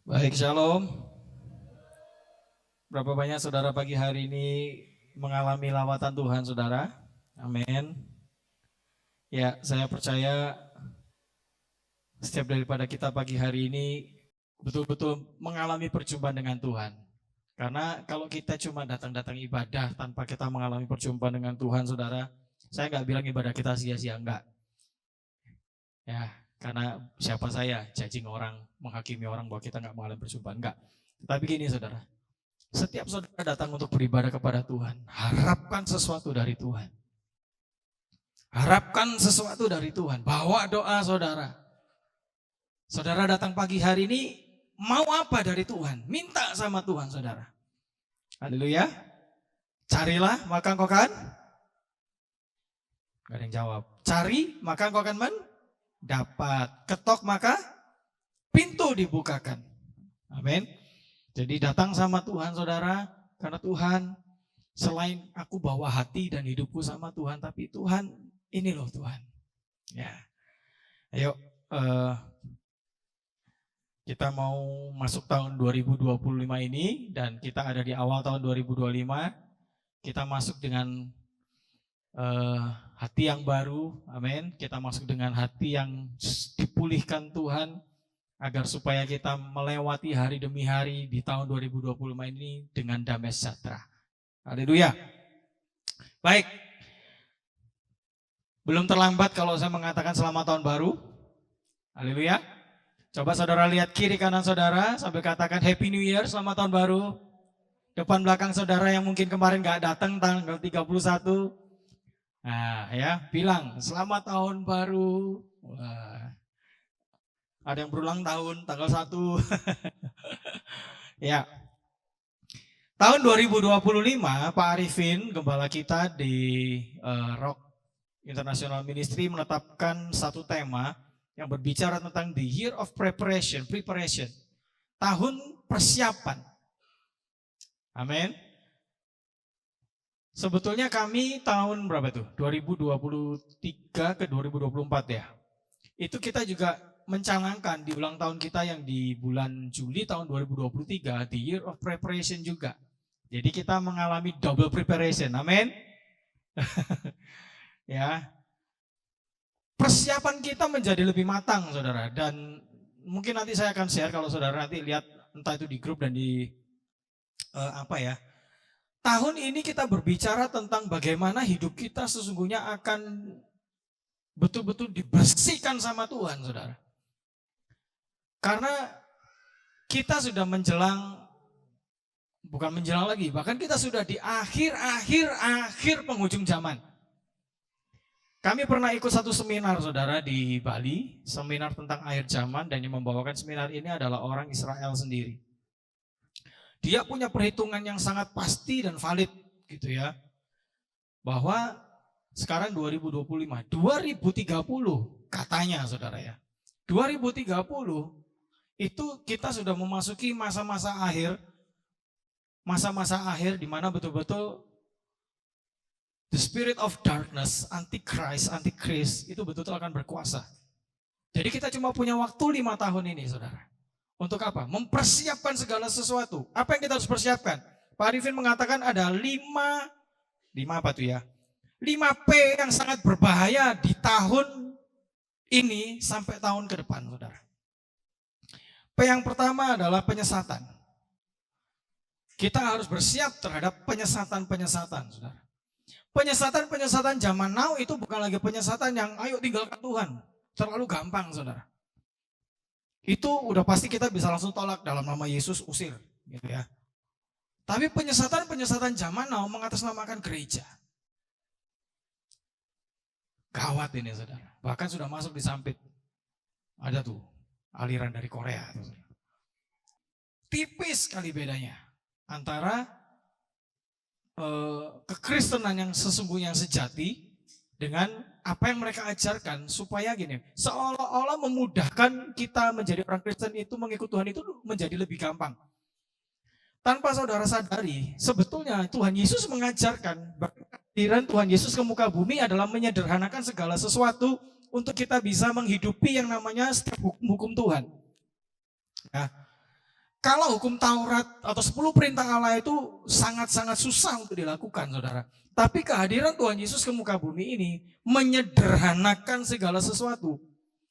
Baik, shalom. Berapa banyak saudara pagi hari ini mengalami lawatan Tuhan, saudara? Amin. Ya, saya percaya setiap daripada kita pagi hari ini betul-betul mengalami perjumpaan dengan Tuhan. Karena kalau kita cuma datang-datang ibadah tanpa kita mengalami perjumpaan dengan Tuhan, saudara, saya nggak bilang ibadah kita sia-sia, enggak. Ya, karena siapa saya judging orang, menghakimi orang bahwa kita nggak mengalami perjumpaan, enggak. Tapi gini, saudara. Setiap saudara datang untuk beribadah kepada Tuhan, harapkan sesuatu dari Tuhan. Harapkan sesuatu dari Tuhan. Bawa doa saudara. Saudara datang pagi hari ini, mau apa dari Tuhan? Minta sama Tuhan, saudara. Haleluya. Carilah, maka engkau akan. Gak ada yang jawab. Cari, maka engkau akan mendapat. Ketok, maka pintu dibukakan. Amin. Jadi datang sama Tuhan, saudara, karena Tuhan, selain aku bawa hati dan hidupku sama Tuhan, tapi Tuhan, ini loh Tuhan. Ya, ayo kita mau masuk tahun 2025 ini, dan kita ada di awal tahun 2025, kita masuk dengan hati yang baru, amin. Kita masuk dengan hati yang dipulihkan Tuhan, agar supaya kita melewati hari demi hari di tahun 2025 ini dengan damai sejahtera. Haleluya. Baik. Belum terlambat kalau saya mengatakan selamat tahun baru. Haleluya. Coba saudara lihat kiri kanan saudara sambil katakan Happy New Year, selamat tahun baru. Depan belakang saudara yang mungkin kemarin gak datang tanggal 31. Nah ya, bilang selamat tahun baru. Wah. Ada yang berulang tahun, tanggal 1. Ya. Tahun 2025, Pak Arifin, gembala kita di Rock International Ministry menetapkan satu tema yang berbicara tentang the year of preparation. Tahun persiapan. Amin. Sebetulnya kami tahun berapa tuh? 2023 ke 2024 ya. Itu kita juga mencanangkan di ulang tahun kita yang di bulan Juli tahun 2023, the year of preparation juga. Jadi kita mengalami double preparation, amin. Ya, persiapan kita menjadi lebih matang, saudara. Dan mungkin nanti saya akan share kalau saudara nanti lihat entah itu di grup dan di tahun ini kita berbicara tentang bagaimana hidup kita sesungguhnya akan betul-betul dibersihkan sama Tuhan, saudara. Karena kita sudah bukan menjelang lagi, bahkan kita sudah di akhir penghujung zaman. Kami pernah ikut satu seminar, saudara, di Bali, seminar tentang akhir zaman, dan yang membawakan seminar ini adalah orang Israel sendiri. Dia punya perhitungan yang sangat pasti dan valid, gitu ya, bahwa sekarang 2025, 2030 katanya, saudara ya, 2030 itu kita sudah memasuki masa-masa akhir di mana betul-betul the spirit of darkness, antichrist itu betul-betul akan berkuasa. Jadi kita cuma punya waktu 5 tahun ini, saudara. Untuk apa? Mempersiapkan segala sesuatu. Apa yang kita harus persiapkan? Pak Arifin mengatakan ada 5 apa tuh ya? 5P yang sangat berbahaya di tahun ini sampai tahun ke depan, saudara. P yang pertama adalah penyesatan. Kita harus bersiap terhadap penyesatan, saudara. Penyesatan zaman now itu bukan lagi penyesatan yang ayo tinggalkan Tuhan. Terlalu gampang, saudara. Itu udah pasti kita bisa langsung tolak dalam nama Yesus, usir, gitu ya. Tapi penyesatan zaman now mengatasnamakan gereja. Gawat ini, saudara. Bahkan sudah masuk di Sampit. Ada tuh aliran dari Korea. Tipis sekali bedanya antara kekristenan yang sesungguhnya sejati dengan apa yang mereka ajarkan, supaya gini, seolah-olah memudahkan kita menjadi orang Kristen itu mengikut Tuhan itu menjadi lebih gampang. Tanpa saudara sadari, sebetulnya Tuhan Yesus mengajarkan bahwa kehadiran Tuhan Yesus ke muka bumi adalah menyederhanakan segala sesuatu untuk kita bisa menghidupi yang namanya setiap hukum Tuhan. Nah, Kalau hukum Taurat atau 10 perintah Allah itu sangat-sangat susah untuk dilakukan, saudara. Tapi kehadiran Tuhan Yesus ke muka bumi ini menyederhanakan segala sesuatu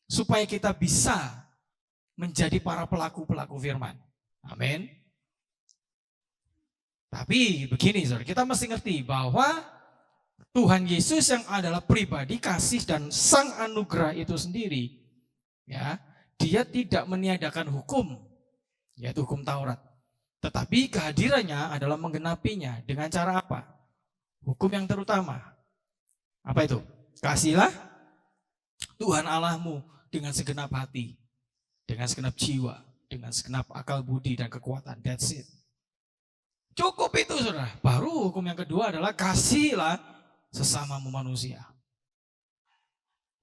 supaya kita bisa menjadi para pelaku-pelaku firman. Amin. Tapi begini, saudara, kita mesti ngerti bahwa Tuhan Yesus yang adalah pribadi kasih dan sang anugerah itu sendiri, ya, dia tidak meniadakan hukum, yaitu hukum Taurat. Tetapi kehadirannya adalah menggenapinya dengan cara apa? Hukum yang terutama. Apa itu? Kasihlah Tuhan Allahmu dengan segenap hati, dengan segenap jiwa, dengan segenap akal budi dan kekuatan. That's it. Cukup itu, saudara. Baru hukum yang kedua adalah kasihlah sesamamu manusia.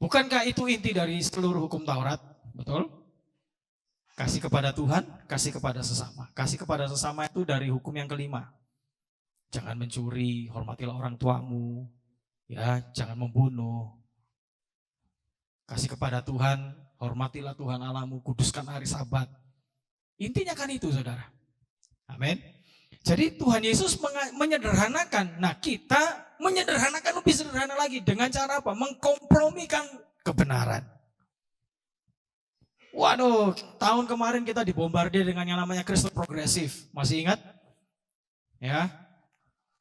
Bukankah itu inti dari seluruh hukum Taurat? Betul? Kasih kepada Tuhan, kasih kepada sesama. Kasih kepada sesama itu dari hukum yang kelima. Jangan mencuri, hormatilah orang tuamu, ya, jangan membunuh. Kasih kepada Tuhan, hormatilah Tuhan Allahmu, kuduskan hari Sabat. Intinya kan itu, saudara. Amin. Jadi Tuhan Yesus menyederhanakan. Nah, kita menyederhanakan lebih sederhana lagi. Dengan cara apa? Mengkompromikan kebenaran. Waduh, tahun kemarin kita dibombardir dengan yang namanya Kristen progresif. Masih ingat? Ya.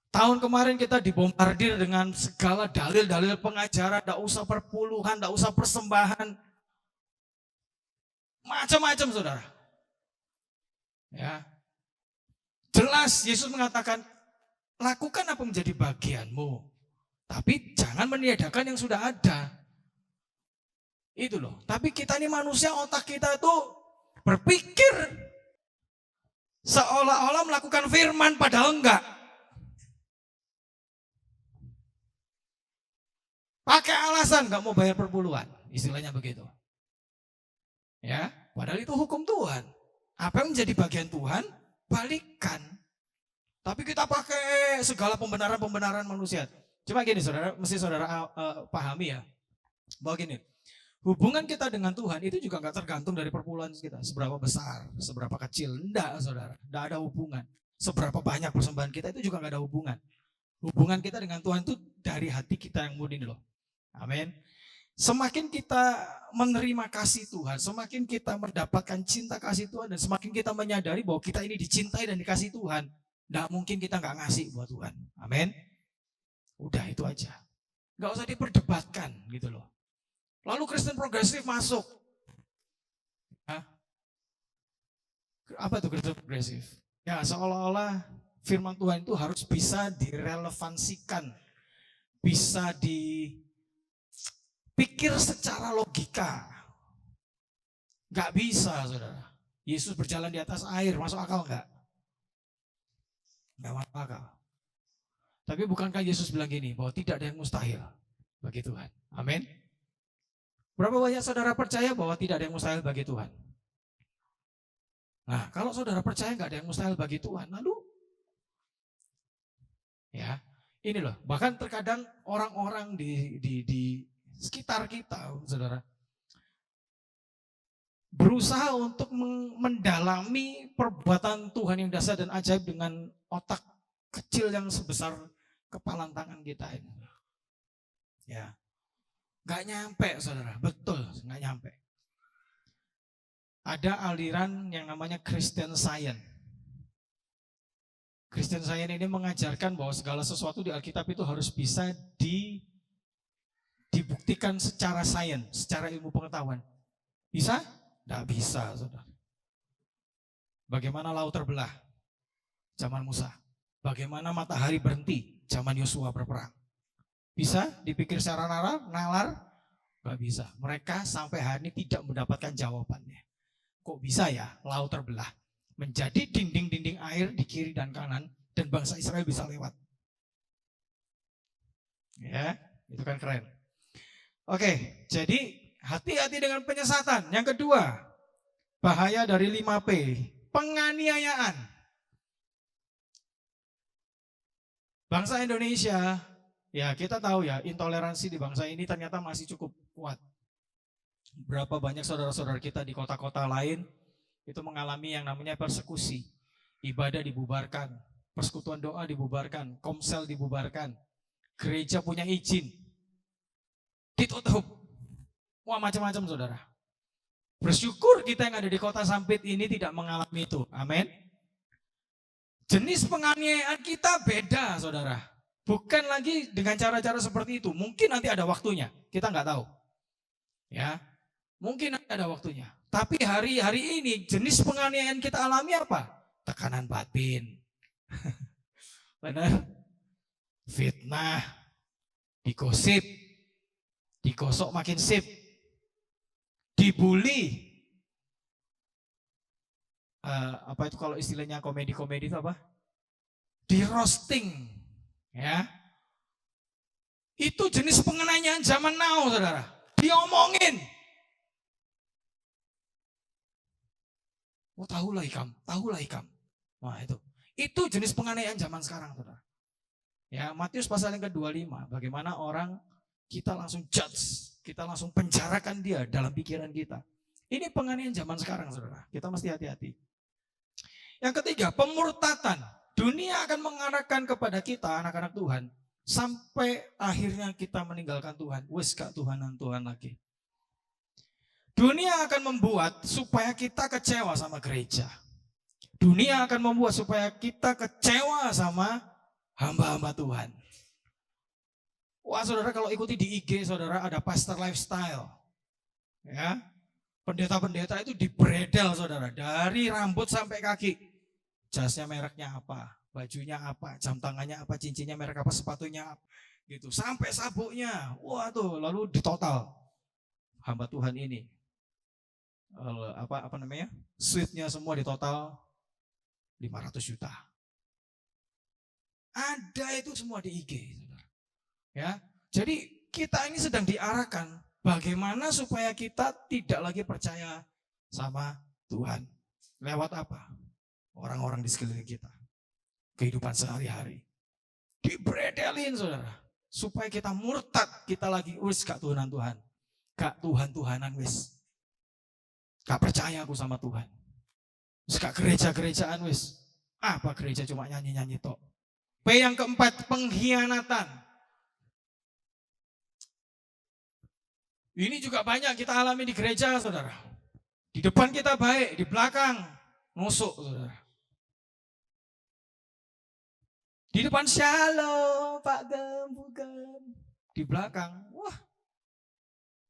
Tahun kemarin kita dibombardir dengan segala dalil-dalil pengajaran. Tidak usah perpuluhan, tidak usah persembahan. Macam-macam, saudara. Ya. Jelas Yesus mengatakan, lakukan apa menjadi bagianmu. Tapi jangan meniadakan yang sudah ada. Itu loh. Tapi kita ini manusia, otak kita itu berpikir seolah-olah melakukan firman padahal enggak. Pakai alasan enggak mau bayar perpuluhan. Istilahnya begitu. Ya, padahal itu hukum Tuhan. Apa yang menjadi bagian Tuhan? Balikan. Tapi kita pakai segala pembenaran-pembenaran manusia. Cuma gini, saudara, mesti saudara pahami ya. Bahwa gini, hubungan kita dengan Tuhan itu juga nggak tergantung dari perpuluhan kita. Seberapa besar, seberapa kecil. Enggak, saudara. Enggak ada hubungan. Seberapa banyak persembahan kita itu juga nggak ada hubungan. Hubungan kita dengan Tuhan itu dari hati kita yang murni loh. Amin. Semakin kita menerima kasih Tuhan, semakin kita mendapatkan cinta kasih Tuhan, dan semakin kita menyadari bahwa kita ini dicintai dan dikasih Tuhan, tidak mungkin kita nggak ngasih buat Tuhan. Amin. Udah itu aja. Nggak usah diperdebatkan gitu loh. Lalu Kristen progresif masuk. Hah? Apa itu Kristen progresif? Ya, seolah-olah firman Tuhan itu harus bisa direlevansikan, bisa dipikir secara logika. Gak bisa, saudara. Yesus berjalan di atas air, masuk akal gak? Gak masuk akal. Tapi bukankah Yesus bilang gini, bahwa tidak ada yang mustahil bagi Tuhan. Amin. Berapa banyak saudara percaya bahwa tidak ada yang mustahil bagi Tuhan? Nah, kalau saudara percaya gak ada yang mustahil bagi Tuhan, lalu ya, ini loh, bahkan terkadang orang-orang di sekitar kita, saudara, berusaha untuk mendalami perbuatan Tuhan yang dahsyat dan ajaib dengan otak kecil yang sebesar kepalan tangan kita ini. Ya, nggak nyampe, saudara, betul, nggak nyampe. Ada aliran yang namanya Christian Science. Christian Science ini mengajarkan bahwa segala sesuatu di Alkitab itu harus bisa dibuktikan secara sains, secara ilmu pengetahuan. Bisa? Tidak bisa, saudara. Bagaimana laut terbelah? Zaman Musa. Bagaimana matahari berhenti? Zaman Yosua berperang. Bisa dipikir secara nalar? Gak bisa. Mereka sampai hari ini tidak mendapatkan jawabannya. Kok bisa ya laut terbelah? Menjadi dinding-dinding air di kiri dan kanan, dan bangsa Israel bisa lewat. Ya, itu kan keren. Oke, jadi hati-hati dengan penyesatan. Yang kedua, bahaya dari 5P, penganiayaan. Bangsa Indonesia, ya kita tahu ya, intoleransi di bangsa ini ternyata masih cukup kuat. Berapa banyak saudara-saudara kita di kota-kota lain itu mengalami yang namanya persekusi. Ibadah dibubarkan, persekutuan doa dibubarkan, komsel dibubarkan, gereja punya izin ditutup. Wah, macam-macam saudara. Bersyukur kita yang ada di kota Sampit ini tidak mengalami itu. Amin. Jenis penganiayaan kita beda saudara. Bukan lagi dengan cara-cara seperti itu. Mungkin nanti ada waktunya, kita nggak tahu. Ya, mungkin nanti ada waktunya. Tapi hari-hari ini jenis penganiayaan kita alami apa? Tekanan batin. Benar? Fitnah, digosip, digosok makin sip, dibully. Apa itu kalau istilahnya komedi-komedi itu apa? Di roasting, ya. Itu jenis penganiayaan zaman now, saudara. Diomongin. Oh, tahulah ikam. Wah, itu jenis penganiayaan zaman sekarang, saudara. Ya, Matius pasal yang ke-25, bagaimana orang kita langsung judge, kita langsung penjarakan dia dalam pikiran kita. Ini penganiayaan zaman sekarang, saudara. Kita mesti hati-hati. Yang ketiga, pemurtatan. Dunia akan mengarahkan kepada kita, anak-anak Tuhan, sampai akhirnya kita meninggalkan Tuhan. Wes gak Tuhanan Tuhan lagi. Dunia akan membuat supaya kita kecewa sama gereja. Dunia akan membuat supaya kita kecewa sama hamba-hamba Tuhan. Wah, saudara, kalau ikuti di IG, saudara, ada pastor lifestyle. Ya, pendeta-pendeta itu dibredel, saudara, dari rambut sampai kaki. Jasnya mereknya apa, bajunya apa, jam tangannya apa, cincinnya merek apa, sepatunya apa, gitu. Sampai sabuknya, wah tuh, lalu ditotal. Hamba Tuhan ini, apa namanya, suite-nya semua ditotal 500 juta. Ada itu semua di IG, saudara. Ya, jadi kita ini sedang diarahkan bagaimana supaya kita tidak lagi percaya sama Tuhan. Lewat apa? Orang-orang di sekeliling kita. Kehidupan sehari-hari. Dibredelin, saudara. Supaya kita murtad, kita lagi, wis gak Tuhanan Tuhan. Gak Tuhan-Tuhanan wis. Gak percaya aku sama Tuhan. Wis gak gereja-gerejaan wis. Apa gereja cuma nyanyi-nyanyi tok. P yang keempat, pengkhianatan. Ini juga banyak kita alami di gereja, saudara. Di depan kita baik, di belakang nusuk, saudara. Di depan shalom, Pak Gem, bukan. Di belakang, wah,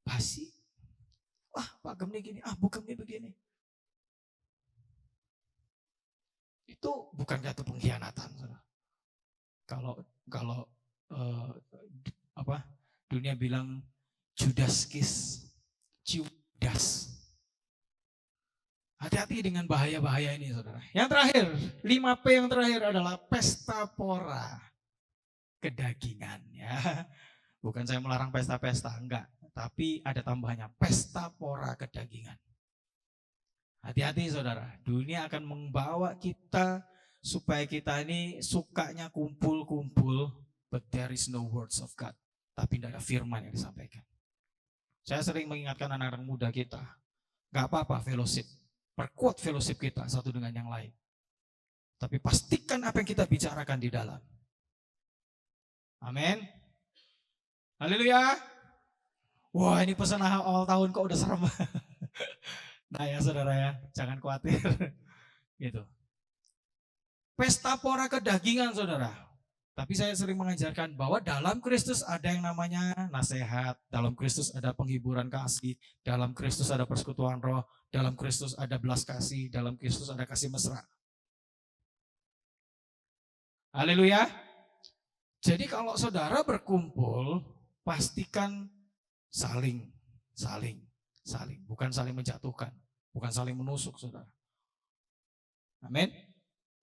basi. Wah, Pak Gem nih gini, bukan nih begini. Itu bukan kata pengkhianatan, saudara. Kalau dunia bilang Judas kiss, Judas. Hati-hati dengan bahaya-bahaya ini, saudara. Yang terakhir, 5P yang terakhir adalah pesta pora kedagingan. Ya. Bukan saya melarang pesta-pesta, enggak. Tapi ada tambahannya, pesta pora kedagingan. Hati-hati, saudara. Dunia akan membawa kita supaya kita ini sukanya kumpul-kumpul, but there is no words of God. Tapi tidak ada firman yang disampaikan. Saya sering mengingatkan anak-anak muda kita, enggak apa-apa fellowship. Perkuat fellowship kita satu dengan yang lain. Tapi pastikan apa yang kita bicarakan di dalam. Amin. Haleluya. Wah, ini pesan awal tahun kok udah serem. Nah ya saudara ya, jangan khawatir. Gitu. Pesta pora kedagingan, saudara. Tapi saya sering mengajarkan bahwa dalam Kristus ada yang namanya nasihat, dalam Kristus ada penghiburan kasih, dalam Kristus ada persekutuan roh, dalam Kristus ada belas kasih, dalam Kristus ada kasih mesra. Haleluya. Jadi kalau saudara berkumpul, pastikan saling. Bukan saling menjatuhkan, bukan saling menusuk, saudara. Amin.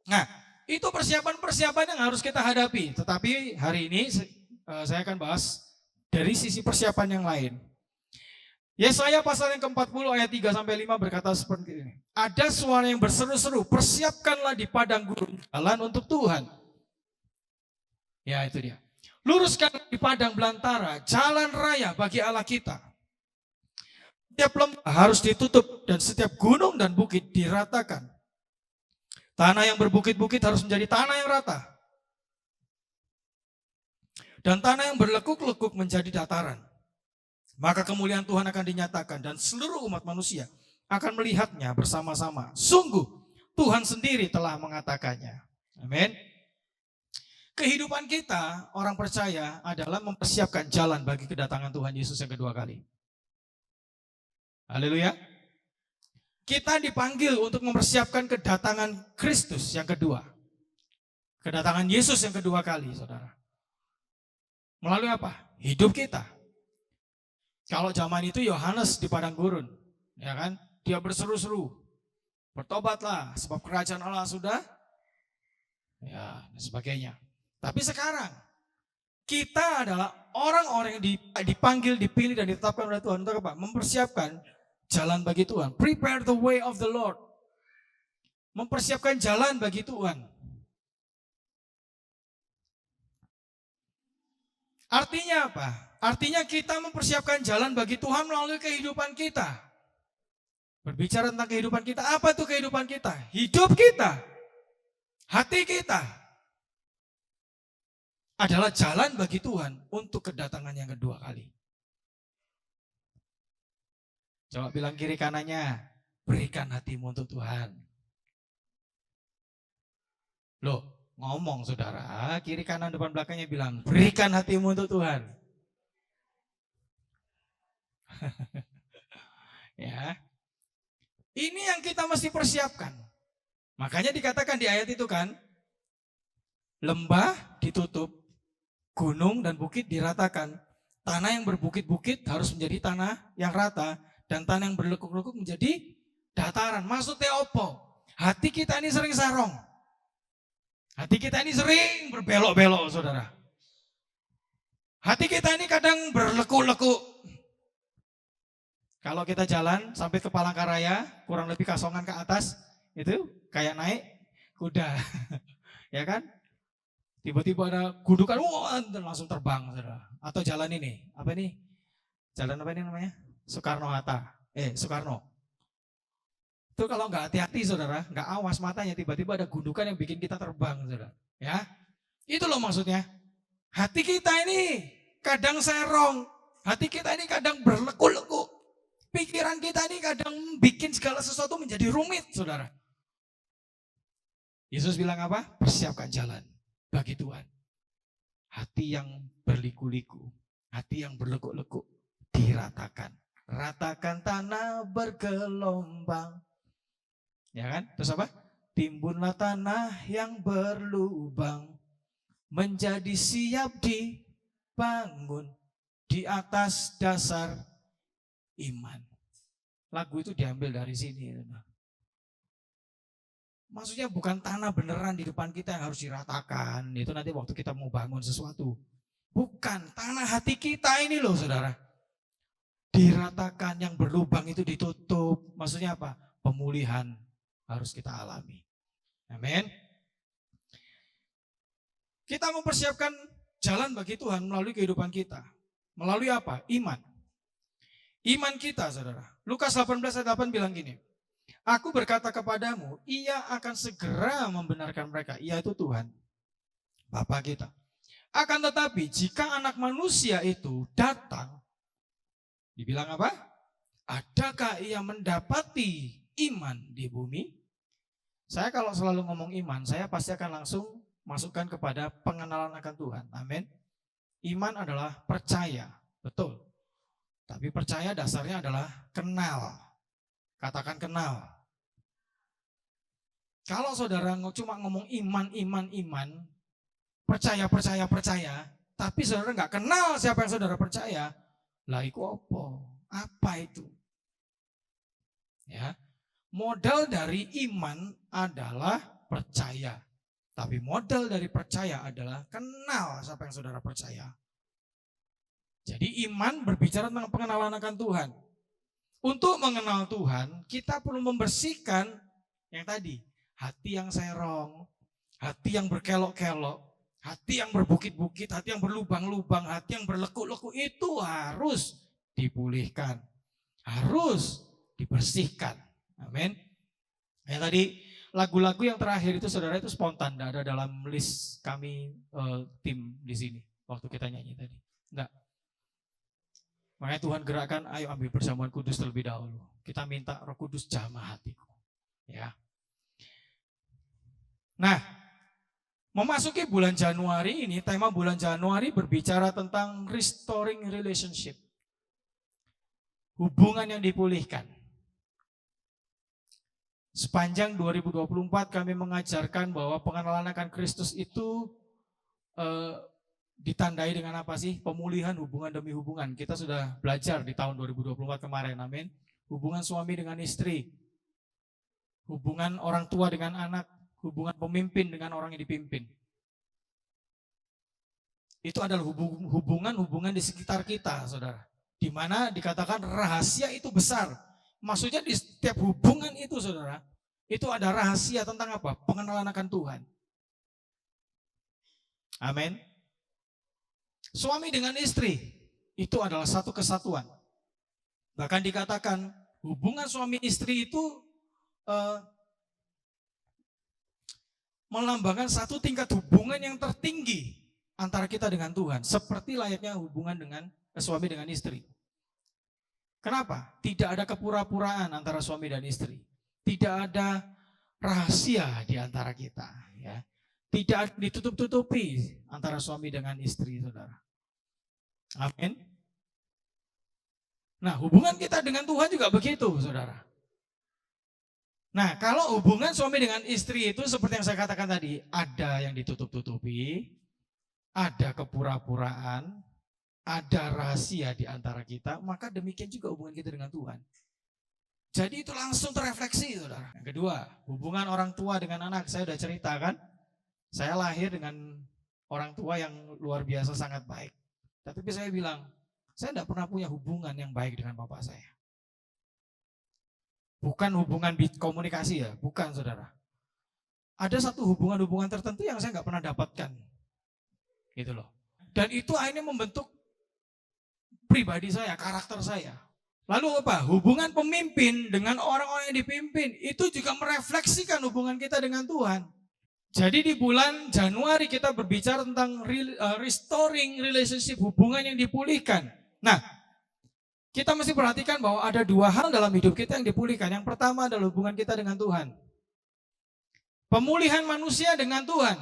Nah, itu persiapan-persiapan yang harus kita hadapi. Tetapi hari ini saya akan bahas dari sisi persiapan yang lain. Yesaya pasal yang ke-40 ayat 3-5 berkata seperti ini. Ada suara yang berseru-seru, persiapkanlah di padang gurun jalan untuk Tuhan. Ya, itu dia. Luruskan di padang belantara jalan raya bagi Allah kita. Setiap lembah harus ditutup dan setiap gunung dan bukit diratakan. Tanah yang berbukit-bukit harus menjadi tanah yang rata. Dan tanah yang berlekuk-lekuk menjadi dataran. Maka kemuliaan Tuhan akan dinyatakan dan seluruh umat manusia akan melihatnya bersama-sama. Sungguh Tuhan sendiri telah mengatakannya. Amin. Kehidupan kita, orang percaya, adalah mempersiapkan jalan bagi kedatangan Tuhan Yesus yang kedua kali. Haleluya. Kita dipanggil untuk mempersiapkan kedatangan Kristus yang kedua. Kedatangan Yesus yang kedua kali, saudara. Melalui apa? Hidup kita. Kalau zaman itu Yohanes di padang gurun, ya kan? Dia berseru-seru, bertobatlah sebab kerajaan Allah sudah, ya, dan sebagainya. Tapi sekarang kita adalah orang-orang yang dipanggil, dipilih dan ditetapkan oleh Tuhan untuk apa? Mempersiapkan jalan bagi Tuhan. Prepare the way of the Lord. Mempersiapkan jalan bagi Tuhan. Artinya apa? Artinya kita mempersiapkan jalan bagi Tuhan melalui kehidupan kita. Berbicara tentang kehidupan kita, apa itu kehidupan kita? Hidup kita, hati kita adalah jalan bagi Tuhan untuk kedatangan yang kedua kali. Coba bilang kiri kanannya, berikan hatimu untuk Tuhan. Loh, ngomong saudara, kiri kanan depan belakangnya bilang, berikan hatimu untuk Tuhan. Ya, ini yang kita mesti persiapkan. Makanya dikatakan di ayat itu kan, lembah ditutup, gunung dan bukit diratakan. Tanah yang berbukit-bukit harus menjadi tanah yang rata, dan tanah yang berlekuk-lekuk menjadi dataran. Maksudnya apa? Hati kita ini sering sarong. Hati kita ini sering berbelok-belok, saudara. Hati kita ini kadang berlekuk-lekuk. Kalau kita jalan sampai ke Palangkaraya, kurang lebih Kasongan ke atas, itu kayak naik kuda. Ya kan? Tiba-tiba ada gundukan, wah, langsung terbang, saudara. Atau jalan ini, apa ini? Jalan apa ini namanya? Soekarno-Hatta. Soekarno. Itu kalau nggak hati-hati, saudara, nggak awas matanya, tiba-tiba ada gundukan yang bikin kita terbang, saudara. Ya, itu loh maksudnya. Hati kita ini kadang serong, hati kita ini kadang berlekuk-lekuk. Pikiran kita ini kadang bikin segala sesuatu menjadi rumit, saudara. Yesus bilang apa? Persiapkan jalan bagi Tuhan. Hati yang berliku-liku, hati yang berlekuk-lekuk, diratakan. Ratakan tanah bergelombang. Ya kan? Terus apa? Timbunlah tanah yang berlubang, menjadi siap dibangun di atas dasar iman. Lagu itu diambil dari sini. Maksudnya bukan tanah beneran di depan kita yang harus diratakan. Itu nanti waktu kita mau bangun sesuatu. Bukan, tanah hati kita ini loh, saudara. Diratakan, yang berlubang itu ditutup. Maksudnya apa? Pemulihan harus kita alami. Amin. Kita mempersiapkan jalan bagi Tuhan melalui kehidupan kita. Melalui apa? Iman. Iman kita, saudara. Lukas 18 ayat 8 bilang gini. Aku berkata kepadamu, ia akan segera membenarkan mereka. Ia itu Tuhan, Bapa kita. Akan tetapi jika anak manusia itu datang, dibilang apa? Adakah ia mendapati iman di bumi? Saya kalau selalu ngomong iman, saya pasti akan langsung masukkan kepada pengenalan akan Tuhan. Amin. Iman adalah percaya, betul. Tapi percaya dasarnya adalah kenal. Katakan kenal. Kalau saudara cuma ngomong iman, percaya, tapi saudara nggak kenal siapa yang saudara percaya, lah iku apa itu? Ya, modal dari iman adalah percaya. Tapi modal dari percaya adalah kenal siapa yang saudara percaya. Jadi iman berbicara tentang pengenalan akan Tuhan. Untuk mengenal Tuhan, kita perlu membersihkan yang tadi. Hati yang serong, hati yang berkelok-kelok, hati yang berbukit-bukit, hati yang berlubang-lubang, hati yang berlekuk-lekuk itu harus dipulihkan. harus dibersihkan. Amin. Ya tadi lagu-lagu yang terakhir itu saudara itu spontan, tidak ada dalam list kami tim di sini waktu kita nyanyi tadi. Enggak. Makanya Tuhan gerakkan, ayo ambil perjamuan kudus terlebih dahulu. Kita minta Roh Kudus jamah hatiku. Ya. Nah, memasuki bulan Januari ini, tema bulan Januari berbicara tentang restoring relationship. Hubungan yang dipulihkan. Sepanjang 2024 kami mengajarkan bahwa pengenalan akan Kristus itu ditandai dengan apa sih? Pemulihan hubungan demi hubungan. Kita sudah belajar di tahun 2024 kemarin, amin. Hubungan suami dengan istri, hubungan orang tua dengan anak, hubungan pemimpin dengan orang yang dipimpin. Itu adalah hubungan-hubungan di sekitar kita, saudara. Di mana dikatakan rahasia itu besar. Maksudnya di setiap hubungan itu, saudara, itu ada rahasia tentang apa? Pengenalan akan Tuhan. Amin. Suami dengan istri, itu adalah satu kesatuan. Bahkan dikatakan hubungan suami istri itu melambangkan satu tingkat hubungan yang tertinggi antara kita dengan Tuhan. Seperti layaknya hubungan dengan suami dengan istri. Kenapa? Tidak ada kepura-puraan antara suami dan istri. Tidak ada rahasia di antara kita. Ya. Tidak ditutup-tutupi antara suami dengan istri, saudara. Amin. Nah, hubungan kita dengan Tuhan juga begitu, saudara. Nah, kalau hubungan suami dengan istri itu seperti yang saya katakan tadi, ada yang ditutup-tutupi, ada kepura-puraan, ada rahasia di antara kita, maka demikian juga hubungan kita dengan Tuhan. Jadi itu langsung terrefleksi, saudara. Yang kedua, hubungan orang tua dengan anak. Saya sudah ceritakan, saya lahir dengan orang tua yang luar biasa sangat baik. Tapi saya bilang, saya tidak pernah punya hubungan yang baik dengan bapak saya. Bukan hubungan komunikasi ya, bukan, saudara. Ada satu hubungan-hubungan tertentu yang saya nggak pernah dapatkan. Gitu loh. Dan itu akhirnya membentuk pribadi saya, karakter saya. Lalu apa? Hubungan pemimpin dengan orang-orang yang dipimpin itu juga merefleksikan hubungan kita dengan Tuhan. Jadi di bulan Januari kita berbicara tentang restoring relationship, hubungan yang dipulihkan. Nah, kita mesti perhatikan bahwa ada dua hal dalam hidup kita yang dipulihkan. Yang pertama adalah hubungan kita dengan Tuhan. Pemulihan manusia dengan Tuhan.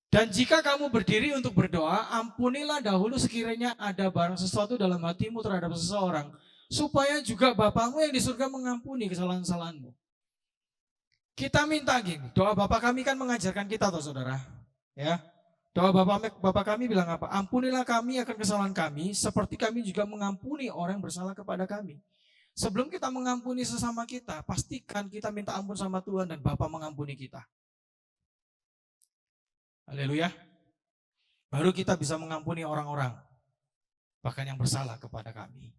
Dan jika kamu berdiri untuk berdoa, ampunilah dahulu sekiranya ada barang sesuatu dalam hatimu terhadap seseorang, supaya juga Bapamu yang di surga mengampuni kesalahan-kesalahanmu. Kita minta gini, doa Bapa kami kan mengajarkan kita toh, saudara. Ya, doa Bapa kami bilang apa? Ampunilah kami akan kesalahan kami, seperti kami juga mengampuni orang yang bersalah kepada kami. Sebelum kita mengampuni sesama kita, pastikan kita minta ampun sama Tuhan dan Bapa mengampuni kita. Haleluya. Baru kita bisa mengampuni orang-orang, bahkan yang bersalah kepada kami.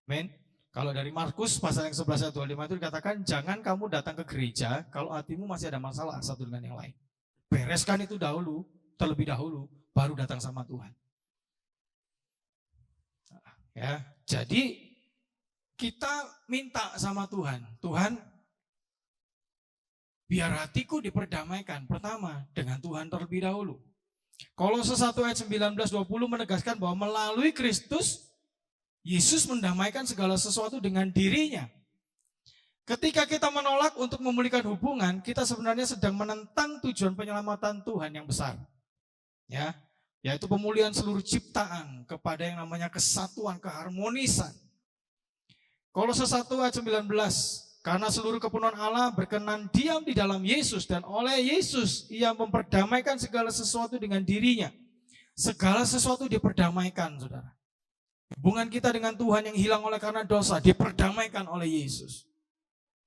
Amin. Kalau dari Markus pasal yang 11 ayat 25 itu dikatakan, jangan kamu datang ke gereja kalau hatimu masih ada masalah satu dengan yang lain. Bereskan itu dahulu, terlebih dahulu, baru datang sama Tuhan. Ya, jadi kita minta sama Tuhan, Tuhan, biar hatiku diperdamaikan. Pertama, dengan Tuhan terlebih dahulu. Kolose 1 ayat 19-20 menegaskan bahwa melalui Kristus, Yesus mendamaikan segala sesuatu dengan dirinya. Ketika kita menolak untuk memulihkan hubungan, kita sebenarnya sedang menentang tujuan penyelamatan Tuhan yang besar. Ya, yaitu pemulihan seluruh ciptaan kepada yang namanya kesatuan, keharmonisan. Kolose 1 ayat 19, karena seluruh kepenuhan Allah berkenan diam di dalam Yesus, dan oleh Yesus ia memperdamaikan segala sesuatu dengan dirinya. Segala sesuatu diperdamaikan, saudara. Hubungan kita dengan Tuhan yang hilang oleh karena dosa diperdamaikan oleh Yesus.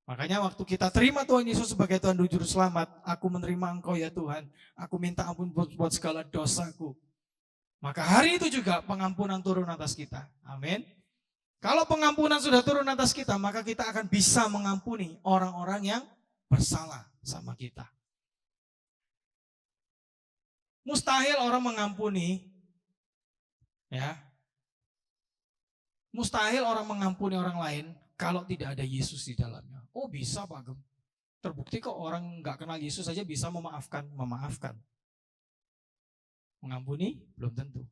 Makanya waktu kita terima Tuhan Yesus sebagai Tuhan dan Juru Selamat, aku menerima Engkau ya Tuhan, aku minta ampun buat segala dosaku. Maka hari itu juga pengampunan turun atas kita. Amin. Kalau pengampunan sudah turun atas kita, maka kita akan bisa mengampuni orang-orang yang bersalah sama kita. Mustahil orang mengampuni, ya, Mustahil orang mengampuni orang lain kalau tidak ada Yesus di dalamnya. Oh bisa Pak Gem. Terbukti kok orang nggak kenal Yesus saja bisa memaafkan. Mengampuni belum tentu.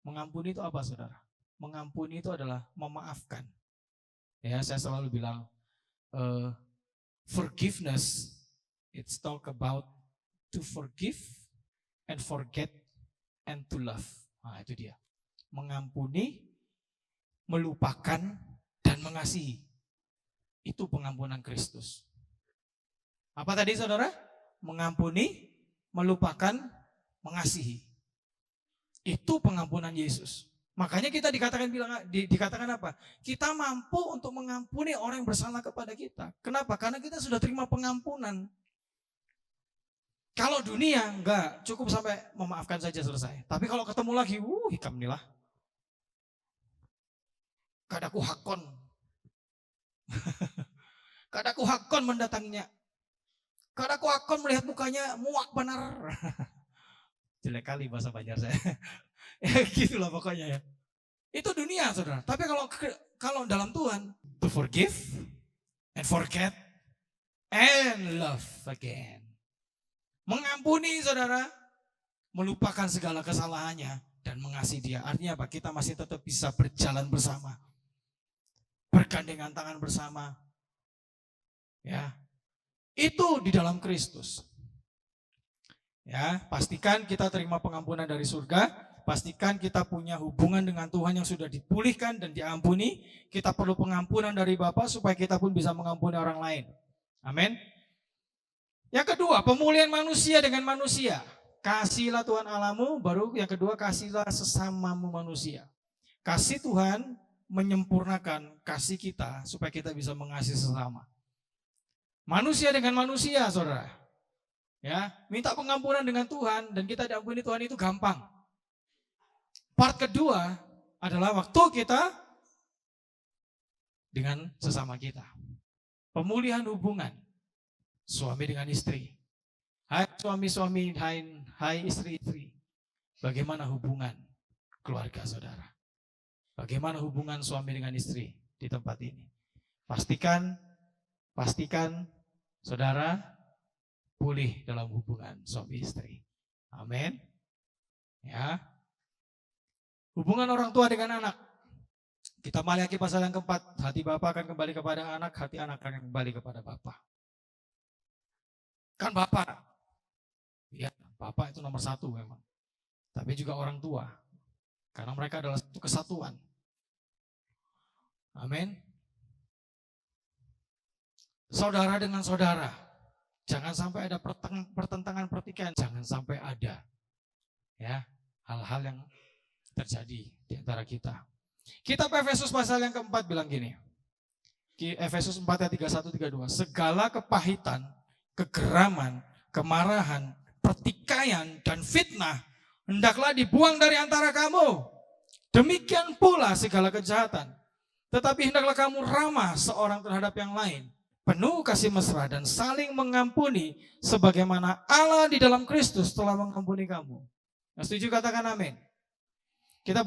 Mengampuni itu apa saudara? Mengampuni itu adalah memaafkan. Ya, saya selalu bilang forgiveness, it's talk about to forgive and forget and to love. Nah itu dia. Mengampuni, melupakan, dan mengasihi. Itu pengampunan Kristus. Apa tadi saudara? Mengampuni, melupakan, mengasihi. Itu pengampunan Yesus. Makanya kita dikatakan apa? Kita mampu untuk mengampuni orang yang bersalah kepada kita. Kenapa? Karena kita sudah terima pengampunan. Kalau dunia enggak, cukup sampai memaafkan saja selesai. Tapi kalau ketemu lagi, hikam nilah. Kadaku hakon. Kadaku hakon mendatanginya. Kadaku hakon melihat mukanya muak benar. Jelek kali bahasa Banjar saya. Ya gitulah pokoknya ya. Itu dunia saudara. Tapi kalau dalam Tuhan, to forgive and forget and love again. Mengampuni saudara, melupakan segala kesalahannya dan mengasihi dia. Artinya apa? Kita masih tetap bisa berjalan bersama. Bergandengan tangan bersama. Ya. Itu di dalam Kristus. Ya, pastikan kita terima pengampunan dari surga, pastikan kita punya hubungan dengan Tuhan yang sudah dipulihkan dan diampuni. Kita perlu pengampunan dari Bapa supaya kita pun bisa mengampuni orang lain. Amin. Yang kedua, pemulihan manusia dengan manusia. Kasihilah Tuhan Allahmu, baru yang kedua kasihilah sesamamu manusia. Kasih Tuhan menyempurnakan kasih kita supaya kita bisa mengasihi sesama. Manusia dengan manusia, saudara. Ya, minta pengampunan dengan Tuhan dan kita diampuni Tuhan itu gampang. Part kedua adalah waktu kita dengan sesama kita. Pemulihan hubungan suami dengan istri. Hai suami-suami, hai istri-istri. Bagaimana hubungan keluarga saudara? Bagaimana hubungan suami dengan istri di tempat ini? Pastikan saudara pulih dalam hubungan suami istri. Amin. Ya. Hubungan orang tua dengan anak. Kita Maliaki pasal yang keempat. Hati bapa akan kembali kepada anak, hati anak akan kembali kepada bapa. Kan bapa. Ya, bapa itu nomor satu memang. Tapi juga orang tua. Karena mereka adalah satu kesatuan. Amin. Saudara dengan saudara. Jangan sampai ada pertentangan pertikaian, jangan sampai ada ya hal-hal yang terjadi di antara kita. Kitab Efesus pasal yang keempat bilang gini. Efesus 4 ayat 31-32. Segala kepahitan, kegeraman, kemarahan, pertikaian dan fitnah hendaklah dibuang dari antara kamu. Demikian pula segala kejahatan. Tetapi hendaklah kamu ramah seorang terhadap yang lain. Penuh kasih mesra dan saling mengampuni sebagaimana Allah di dalam Kristus telah mengampuni kamu. Yang setuju katakan amin. Kita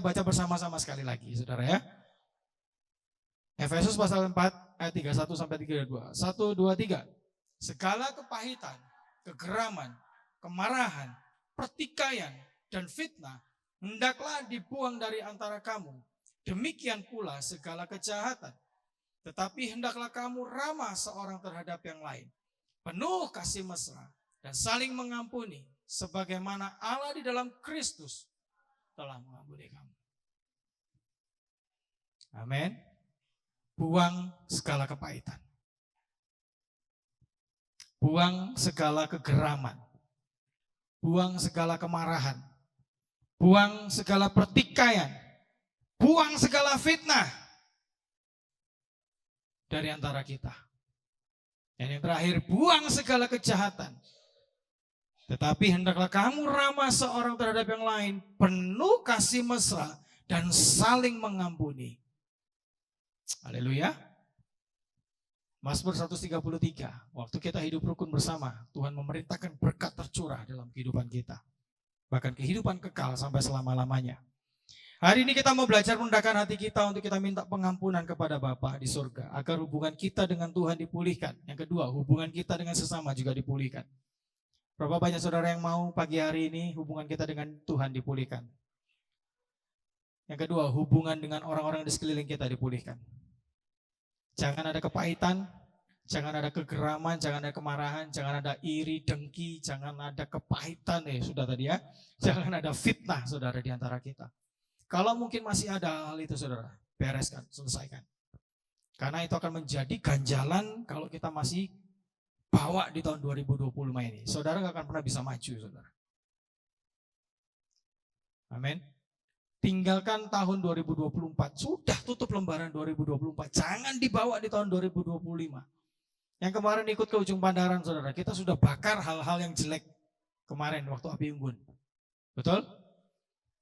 baca bersama-sama sekali lagi saudara ya. Efesus pasal 4 ayat 31 sampai 32. 1, 2, 3. Segala kepahitan, kegeraman, kemarahan, pertikaian dan fitnah hendaklah dibuang dari antara kamu. Demikian pula segala kejahatan. Tetapi hendaklah kamu ramah seorang terhadap yang lain. Penuh kasih mesra dan saling mengampuni. Sebagaimana Allah di dalam Kristus telah mengampuni kamu. Amin. Buang segala kepahitan. Buang segala kegeraman. Buang segala kemarahan. Buang segala pertikaian. Buang segala fitnah dari antara kita. Dan yang terakhir, buang segala kejahatan. Tetapi hendaklah kamu ramah seorang terhadap yang lain, penuh kasih mesra dan saling mengampuni. Haleluya. Mazmur 133, waktu kita hidup rukun bersama, Tuhan memerintahkan berkat tercurah dalam kehidupan kita. Bahkan kehidupan kekal sampai selama-lamanya. Hari ini kita mau belajar merendahkan hati kita untuk kita minta pengampunan kepada Bapa di surga. Agar hubungan kita dengan Tuhan dipulihkan. Yang kedua, hubungan kita dengan sesama juga dipulihkan. Berapa banyak saudara yang mau pagi hari ini hubungan kita dengan Tuhan dipulihkan. Yang kedua, hubungan dengan orang-orang di sekeliling kita dipulihkan. Jangan ada kepahitan, jangan ada kegeraman, jangan ada kemarahan, jangan ada iri, dengki, jangan ada kepahitan, sudah tadi ya. Jangan ada fitnah saudara di antara kita. Kalau mungkin masih ada hal itu saudara, bereskan, selesaikan. Karena itu akan menjadi ganjalan kalau kita masih bawa di tahun 2025 ini. Saudara gak akan pernah bisa maju saudara. Amin. Tinggalkan tahun 2024, sudah tutup lembaran 2024. Jangan dibawa di tahun 2025. Yang kemarin ikut ke ujung pandaran saudara, kita sudah bakar hal-hal yang jelek kemarin waktu api unggun. Betul?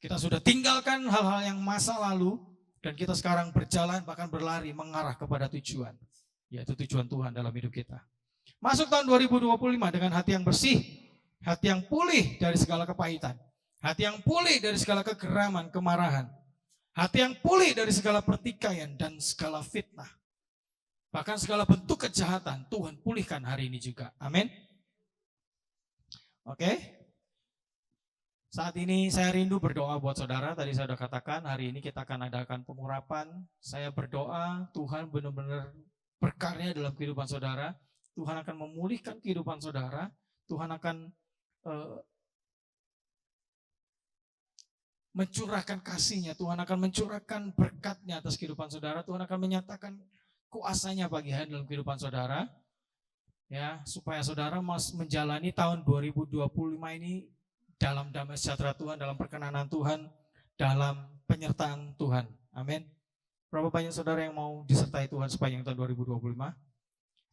Kita sudah tinggalkan hal-hal yang masa lalu dan kita sekarang berjalan bahkan berlari mengarah kepada tujuan. Yaitu tujuan Tuhan dalam hidup kita. Masuk tahun 2025 dengan hati yang bersih, hati yang pulih dari segala kepahitan, hati yang pulih dari segala kegeraman, kemarahan, hati yang pulih dari segala pertikaian dan segala fitnah. Bahkan segala bentuk kejahatan Tuhan pulihkan hari ini juga. Amin. Oke. Saat ini saya rindu berdoa buat saudara. Tadi saya sudah katakan hari ini kita akan adakan pengurapan. Saya berdoa Tuhan benar-benar berkarya dalam kehidupan saudara. Tuhan akan memulihkan kehidupan saudara. Tuhan akan mencurahkan kasih-Nya. Tuhan akan mencurahkan berkat-Nya atas kehidupan saudara. Tuhan akan menyatakan kuasa-Nya pagi hari dalam kehidupan saudara. Ya, supaya saudara menjalani tahun 2025 ini dalam damai sejahtera Tuhan, dalam perkenanan Tuhan, dalam penyertaan Tuhan. Amin. Berapa banyak saudara yang mau disertai Tuhan sepanjang tahun 2025?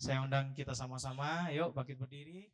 Saya undang kita sama-sama, yuk bangkit berdiri.